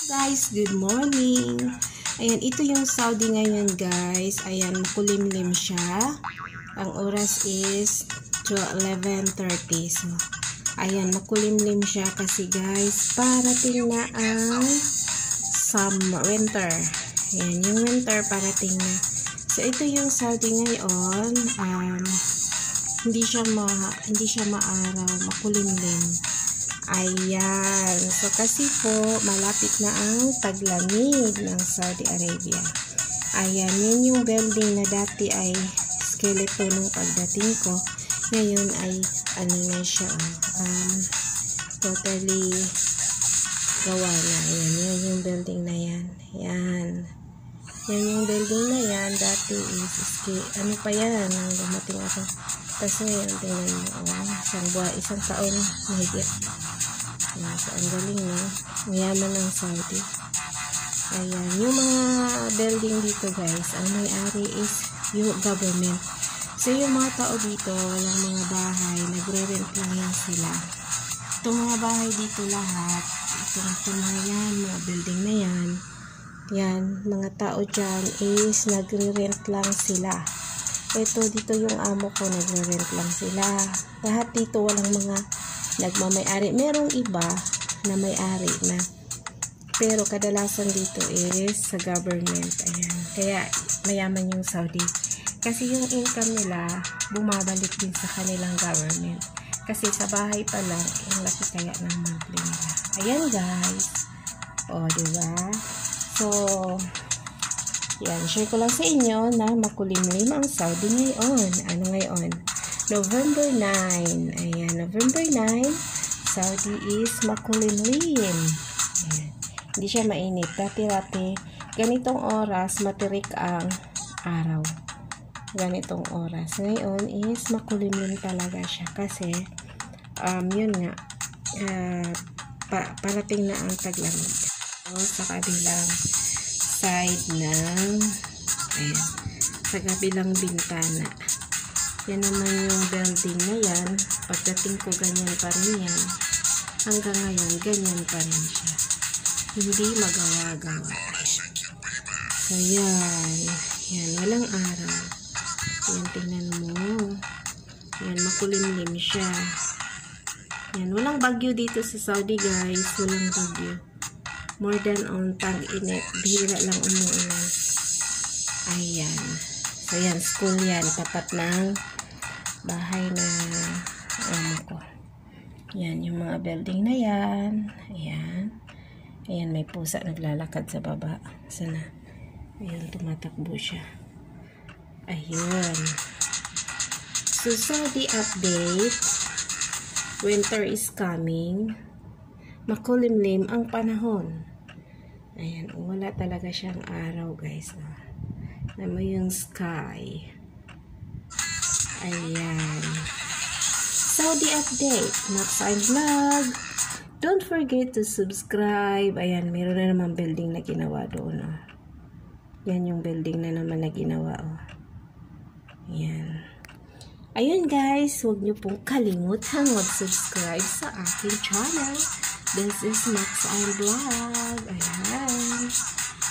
Guys, good morning. Ayan, ito yung Saudi ngayon guys. Ayan, makulimlim siya. Ang oras is 11:30. So, ayan, makulimlim siya kasi guys, parating na ang winter. Ayan, yung winter parating na. So, ito yung Saudi ngayon. Hindi siya maaraw, makulimlim. Ayan. So, kasi po, malapit na ang taglamig ng Saudi Arabia. Ayan. Yun yung building na dati ay skeleton nung pagdating ko. Ngayon ay, ano na siya, totally gawa na. Ayan. Yan yung building na yan. Ayan. Yan yung building na yan. Dati is, ano pa yan, nang dumating ako. Tapos ngayon, tingnan mo, isang taon, mahigit. Ayan, so, ang galing, no? Mayaman ng Saudi. Ayan, yung mga building dito, guys, ang may-ari is yung government. So, yung mga tao dito, walang mga bahay, nagre-rent lang yan sila. Itong mga bahay dito lahat, itong mga yan, mga building na yan, yan, mga tao dyan is nagre-rent lang sila. Ito, dito yung amo ko, nagre-rent lang sila. Lahat dito, walang mga nagmamay-ari. Merong iba na may-ari na. Pero kadalasan dito is sa government. Ayan. Kaya mayaman yung Saudi. Kasi yung income nila bumabalik din sa kanilang government. Kasi sa bahay pa lang, yung laki kaya ng monthly nila. Ayan guys. O, diba? So, yan. Share ko lang sa inyo na makulimlim ang Saudi ngayon. Ano ngayon? November 9. Ayan, November 9, Saudi is makulimlim. Ayan. Hindi siya mainit. Dati-dati, ganitong oras, matirik ang araw. Ganitong oras. Ngayon is makulimlim talaga siya. Kasi, yun nga, parating na ang taglamig. So, sa kabilang side ng, ayan, sa kabilang bintana. Yan naman yung building na yan. Pagdating ko, ganyan pa rin yan. Hanggang ngayon, ganyan pa rin siya. Hindi magawa-gawa. So, yan. Yan, walang araw. Yan, tingnan mo. Yan, makulimlim siya. Yan, walang bagyo dito sa Saudi, guys. Walang bagyo. More than on tag-init. Bihira lang umuulan. Ayan. So, yan, school yan. Tapat ng bahay na ko. Yan, yung mga building na yan. Ayan. Ayan, may pusa naglalakad sa baba. Sana. Ayan, tumatakbo siya. Ayun. So, Saudi update. Winter is coming. Makulimlim ang panahon. Ayan, wala talaga siyang araw, guys. Alam mo yung sky. Ayan. Saudi update. Maxine Vlog. Don't forget to subscribe. Ayan, meron na naman building na ginawa doon. Oh. Yan yung building na naman na ginawa. Oh. Ayan. Ayun guys, huwag niyo pong kalimutang mag-subscribe sa aking channel. This is Maxine Vlog. Ayan.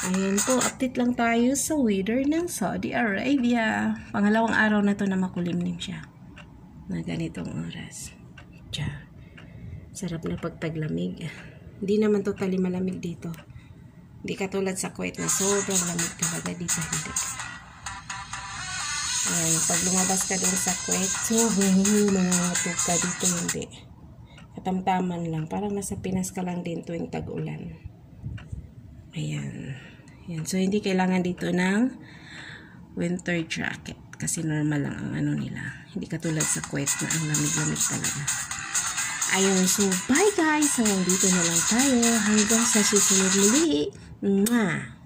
Ayan po, update lang tayo sa weather ng Saudi Arabia. Pangalawang araw na to na makulimlim siya. Na ganitong oras. Diyan. Sarap na pagtaglamig. Hindi naman totally malamig dito. Hindi katulad sa Kuwait na sobrang lamig talaga dito. Hindi. Ayan, pag lumabas ka dun sa Kuwait, mangangatog ka dito, hindi. Katamtaman lang. Parang nasa Pinas ka lang din tuwing tag-ulan. Ayan. Ayan. So, hindi kailangan dito ng winter jacket. Kasi normal lang ang ano nila. Hindi katulad sa Kuwait na ang lamig-lamig talaga. Ayun, so bye guys. Hanggang dito na lang tayo. Hanggang sa susunod muli. Mwah!